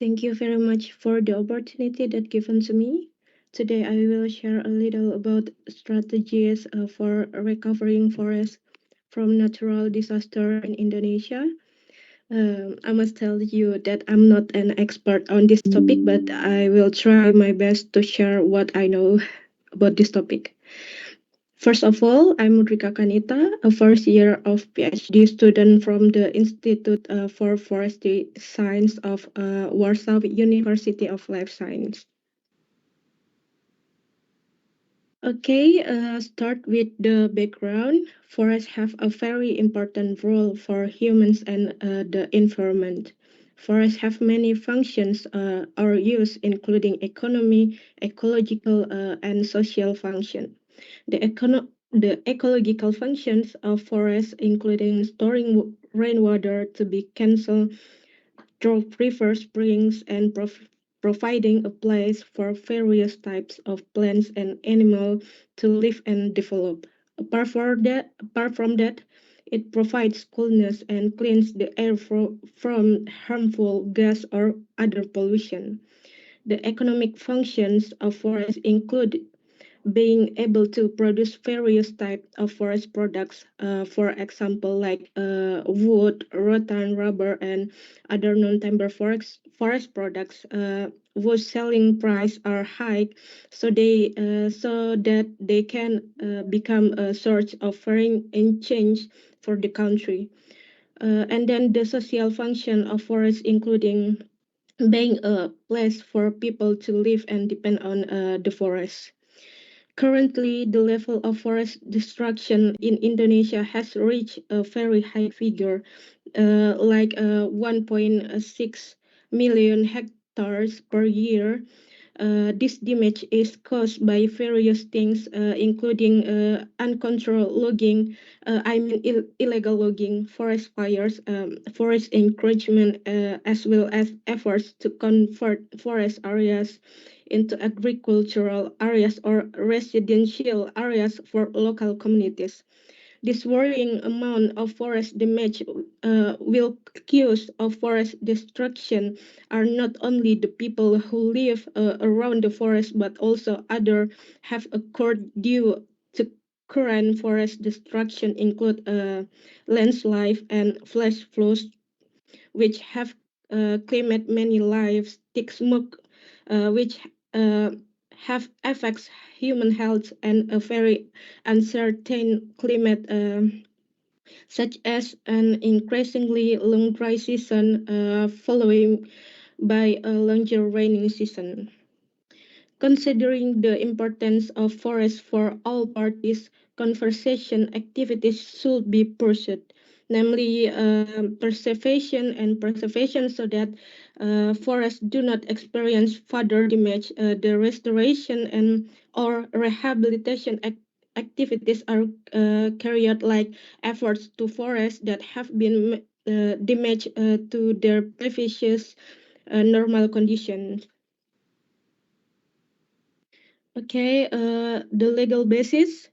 Thank you very much for the opportunity that given to me. Today I will share a little about strategies for recovering forests from natural disaster in Indonesia. I must tell you that I'm not an expert on this topic, but I will try my best to share what I know about this topic. First of all, I'm Rika Kanita, a first year of PhD student from the Institute for Forestry Science of Warsaw University of Life Science. Okay, start with the background. Forests have a very important role for humans and the environment. Forests have many functions or use, including economy, ecological, and social function. The ecological functions of forests, including storing rainwater to be cancelled through river springs and providing a place for various types of plants and animals to live and develop. Apart from that, it provides coolness and cleans the air from harmful gas or other pollution. The economic functions of forests include being able to produce various types of forest products, for example, like wood, rattan, rubber, and other non-timber forest products, whose selling price are high, so that they can become a source of foreign exchange for the country. And then the social function of forests, including being a place for people to live and depend on the forest. Currently, the level of forest destruction in Indonesia has reached a very high figure, like 1.6 million hectares per year. This damage is caused by various things, including uncontrolled logging, illegal logging, forest fires, forest encroachment, as well as efforts to convert forest areas into agricultural areas or residential areas for local communities. This worrying amount of forest damage will cause of forest destruction are not only the people who live around the forest, but also other have occurred due to current forest destruction include landslide and flash floods, which have claimed many lives, thick smoke, which uh, have affects human health, and a very uncertain climate, such as an increasingly long dry season following by a longer rainy season. Considering the importance of forests for all parties, conservation activities should be pursued, namely preservation so that forests do not experience further damage. The restoration and or rehabilitation activities are carried like efforts to forests that have been damaged to their previous normal conditions. Okay, the legal basis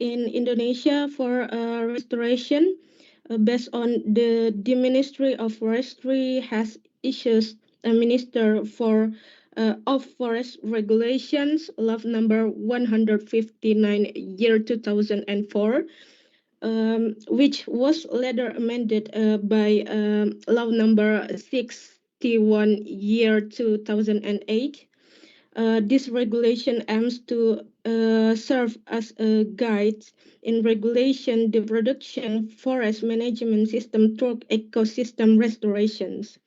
in Indonesia for restoration, based on the Ministry of Forestry has issued a Minister for of Forest Regulations, Law number 159 year 2004, which was later amended by Law number 61 year 2008. This regulation aims to serve as a guide in regulation the production forest management system through ecosystem restorations.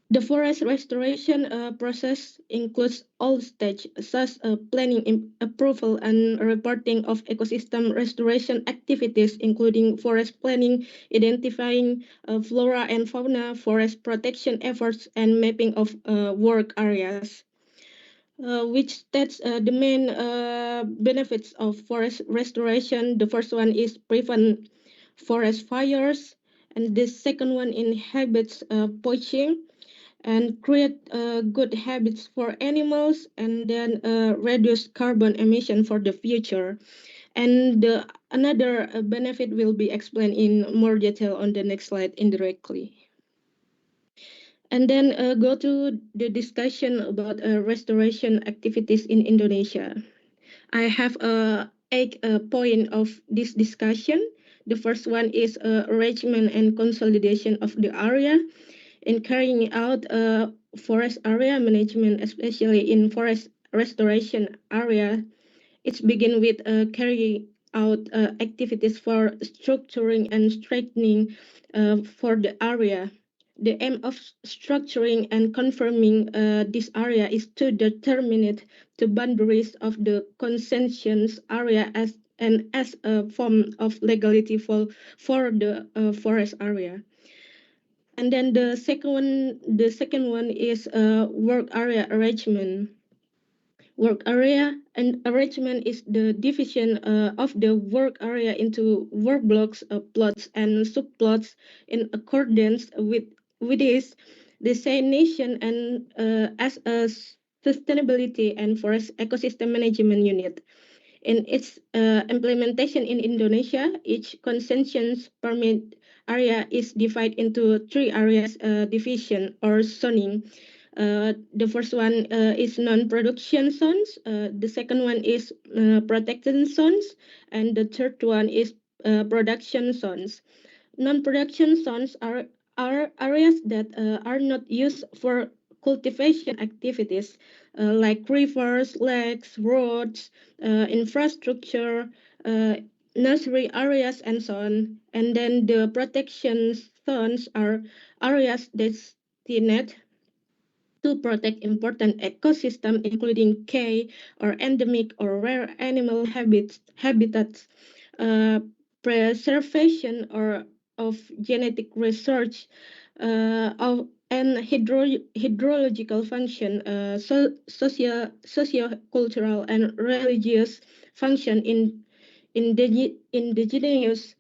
The forest restoration process includes all stages, such as planning, approval, and reporting of ecosystem restoration activities, including forest planning, identifying flora and fauna, forest protection efforts, and mapping of work areas. Which states the main benefits of forest restoration. The first one is prevent forest fires, and the second one inhibits poaching and create good habits for animals, and then reduce carbon emission for the future. And another benefit will be explained in more detail on the next slide indirectly. And then go to the discussion about restoration activities in Indonesia. I have eight point of this discussion. The first one is arrangement and consolidation of the area in carrying out forest area management, especially in forest restoration area. It's begin with carrying out activities for structuring and strengthening for the area. The aim of structuring and confirming this area is to determine the boundaries of the concessions area as a form of legality for the forest area. And then the second one is work area arrangement. Work area and arrangement is the division of the work area into work blocks, plots, and subplots in accordance with this designation and as a sustainability and forest ecosystem management unit. In its implementation in Indonesia, each concessions permit area is divided into three areas division or zoning. The first one is non-production zones. The second one is protected zones, and the third one is production zones. Non-production zones are areas that are not used for cultivation activities like rivers, lakes, roads, infrastructure, uh, nursery areas, and so on. And then the protection zones are areas destined to protect important ecosystem, including key or endemic or rare animal habitats, uh, preservation or of genetic research, and hydrological function, socio-cultural and religious function in indigenous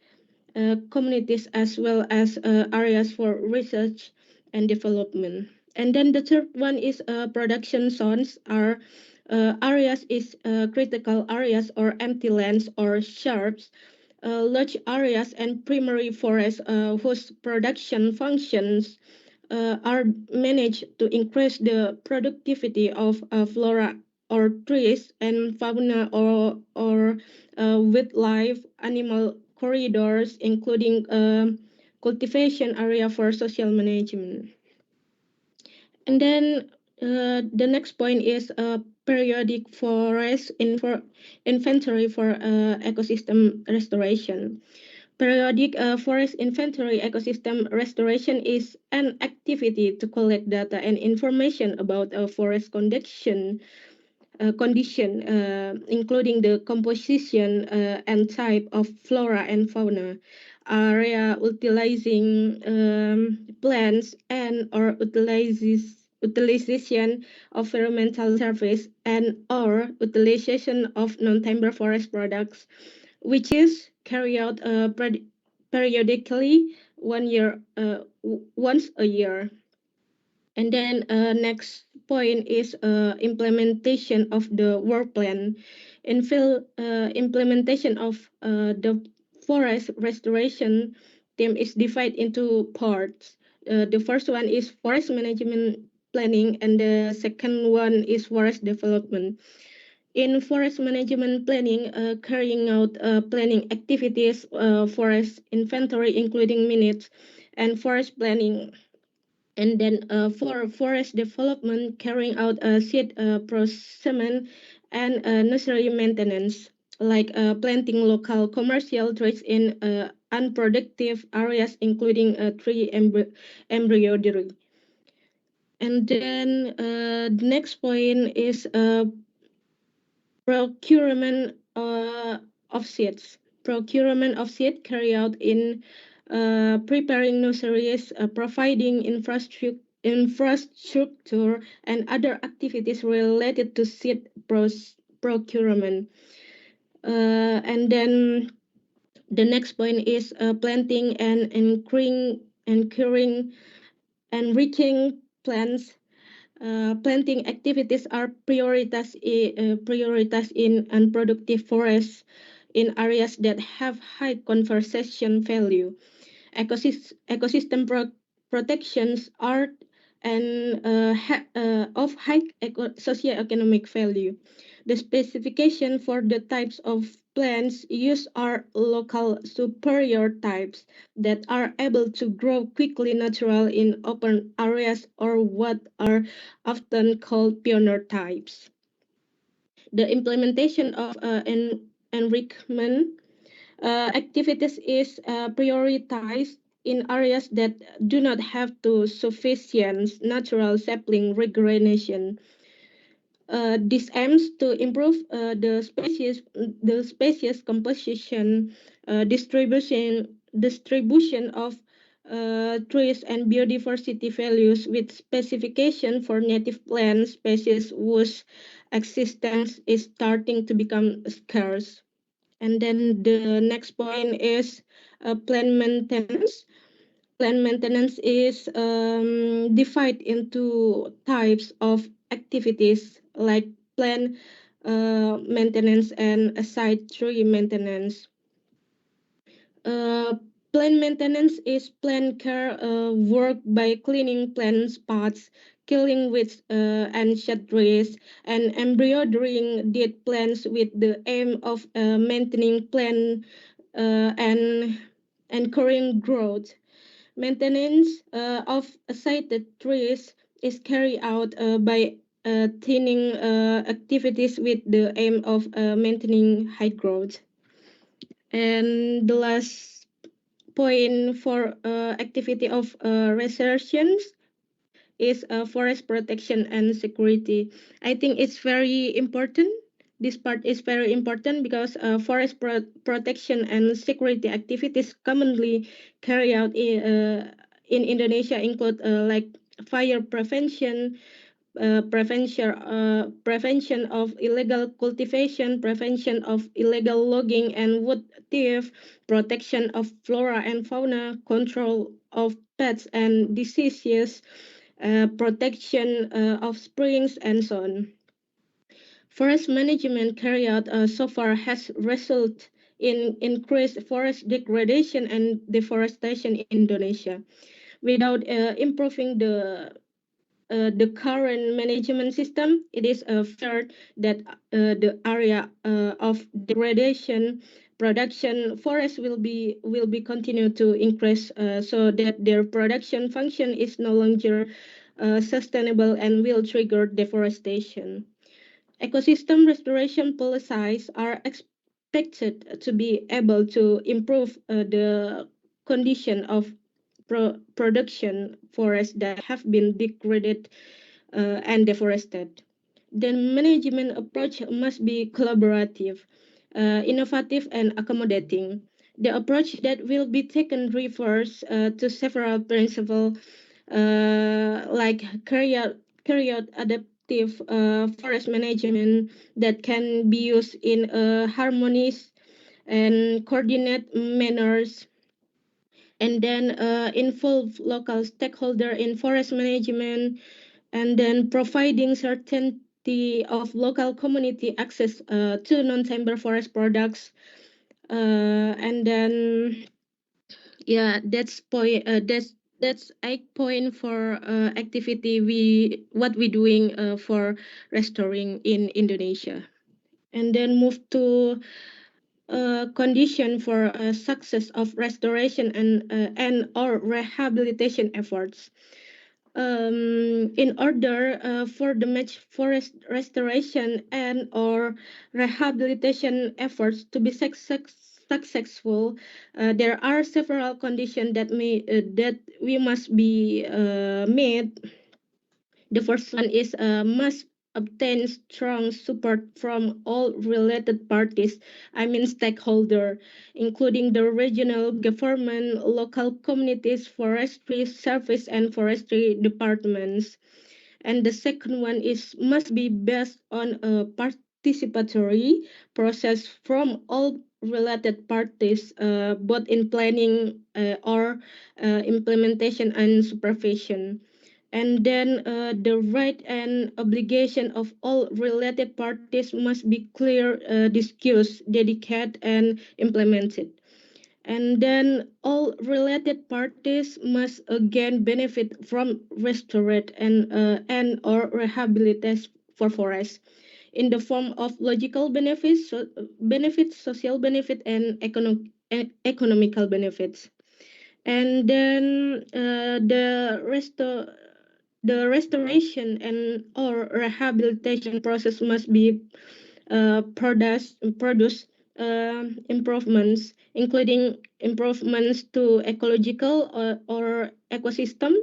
communities, as well as areas for research and development. And then the third one is production zones are areas is critical areas or empty lands or sharps, large areas and primary forests whose production functions are managed to increase the productivity of flora or trees and fauna or wildlife animal corridors, including cultivation area for social management. And then the next point is periodic forest inventory for ecosystem restoration. Periodic forest inventory ecosystem restoration is an activity to collect data and information about forest condition, including the composition and type of flora and fauna, area utilizing plants and or utilization of environmental service and or utilization of non-timber forest products, which is carried out periodically once a year. And then next point is implementation of the work plan. Implementation of the forest restoration team is divided into parts. The first one is forest management planning, and the second one is forest development. In forest management planning, carrying out planning activities, forest inventory, including minutes, and forest planning. And then for forest development, carrying out seed procurement and nursery maintenance, like planting local commercial trees in unproductive areas, including tree embryology. And then the next point is procurement of seeds. Procurement of seed carried out in preparing nurseries, providing infrastructure and other activities related to seed procurement. And then the next point is planting and curing and reaching plants. Planting activities are prioritized in unproductive forests in areas that have high conservation value. Ecosystem protections are and of high socioeconomic value. The specification for the types of plants used are local superior types that are able to grow quickly natural in open areas, or what are often called pioneer types. The implementation of enrichment activities is prioritized in areas that do not have to sufficient natural sapling regeneration. This aims to improve the species composition, distribution of trees and biodiversity values, with specification for native plant species whose existence is starting to become scarce. And then the next point is plant maintenance. Plant maintenance is divided into types of activities like plant maintenance and aside tree maintenance. Uh, Plant maintenance is plant care work by cleaning plant spots, killing weeds and shed trees, and embroidering dead plants with the aim of maintaining plant and encouraging growth. Maintenance of sighted trees is carried out by thinning activities with the aim of maintaining high growth. And the last point for activity of restorations is forest protection and security. I think it's very important. This part is very important because forest protection and security activities commonly carried out in Indonesia include like fire prevention of illegal cultivation, prevention of illegal logging and wood thief, protection of flora and fauna, control of pests and diseases, protection of springs, and so on. Forest management carried out so far has resulted in increased forest degradation and deforestation in Indonesia. Without improving the current management system, it is feared that the area of degradation production forest will be continue to increase, so that their production function is no longer sustainable and will trigger deforestation. Ecosystem restoration policies are expected to be able to improve the condition of production forests that have been degraded and deforested. The management approach must be collaborative, innovative, and accommodating. The approach that will be taken refers to several principles like carry out adaptive forest management that can be used in a harmonious and coordinate manners, and then involve local stakeholder in forest management, and then providing certainty of local community access to non-timber forest products, and then yeah, that's 8 point for activity we doing for restoring in Indonesia. And then move to condition for success of restoration and or rehabilitation efforts. In order for the match forest restoration and or rehabilitation efforts to be successful, there are several conditions that we must be made. The first one is must obtain strong support from all related parties, I mean stakeholder, including the regional government, local communities, forestry service, and forestry departments. And the second one is must be based on a participatory process from all related parties, both in planning or implementation and supervision. And then the right and obligation of all related parties must be clear, discussed, dedicated, and implemented. And then all related parties must again benefit from restored and or rehabilitation for forests in the form of logical benefits, social benefit, and economical benefits. And then the restoration and or rehabilitation process must be produce improvements, including improvements to ecological or ecosystem,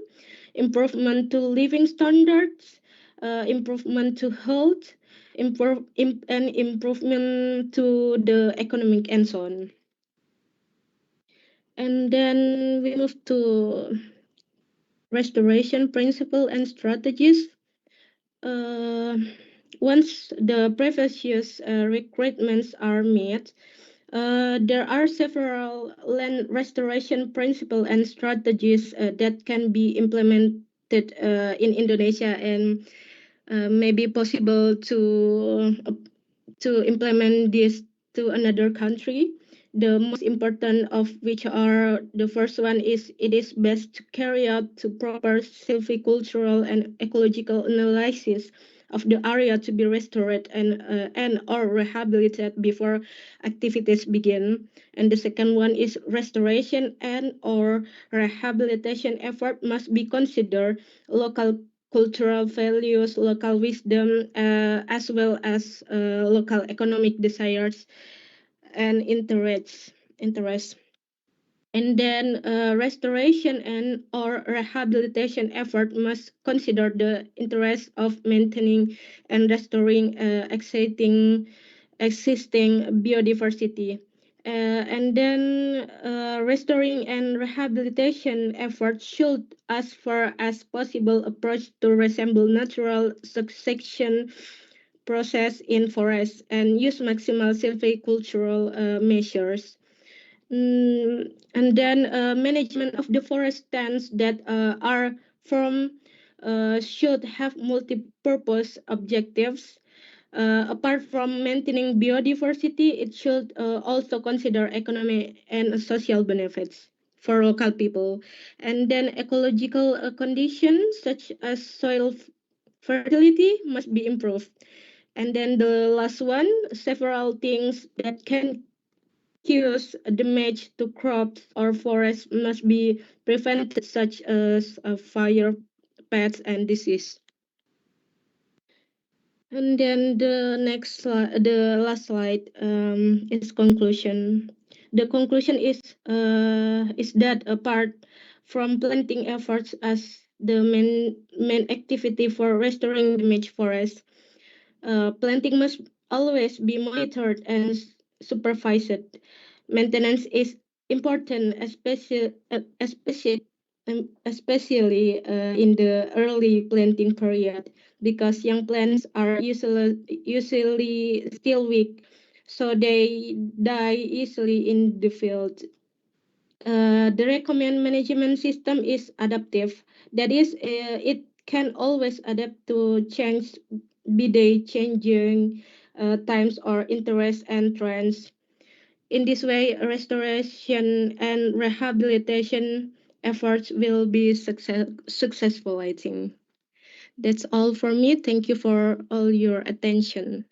improvement to living standards, improvement to health, and improvement to the economic and so on. And then we move to restoration principle and strategies. Uh, Once the previous requirements are met, there are several land restoration principles and strategies that can be implemented in Indonesia and may be possible to implement this to another country. The most important of which are the first one is it is best to carry out to proper silvicultural and ecological analysis of the area to be restored and or rehabilitated before activities begin. And the second one is restoration and or rehabilitation effort must be considered local cultural values, local wisdom, as well as local economic desires and interests. And then restoration and or rehabilitation effort must consider the interest of maintaining and restoring existing biodiversity. And then restoring and rehabilitation efforts should, as far as possible, approach to resemble natural succession process in forests and use maximal silvicultural measures. And then management of the forest stands that are from should have multi-purpose objectives. Apart from maintaining biodiversity, it should also consider economic and social benefits for local people. And then ecological conditions such as soil fertility must be improved. And then the last one, several things that can cause damage to crops or forests must be prevented, such as fire, pests, and disease. And then the last slide is conclusion. The conclusion is that apart from planting efforts as the main activity for restoring damaged forests, planting must always be monitored and supervised. Maintenance is important, especially in the early planting period, because young plants are usually still weak, so they die easily in the field. The recommend management system is adaptive. That is, it can always adapt to change, be they changing times or interests and trends. In this way, restoration and rehabilitation efforts will be successful, I think. That's all for me. Thank you for all your attention.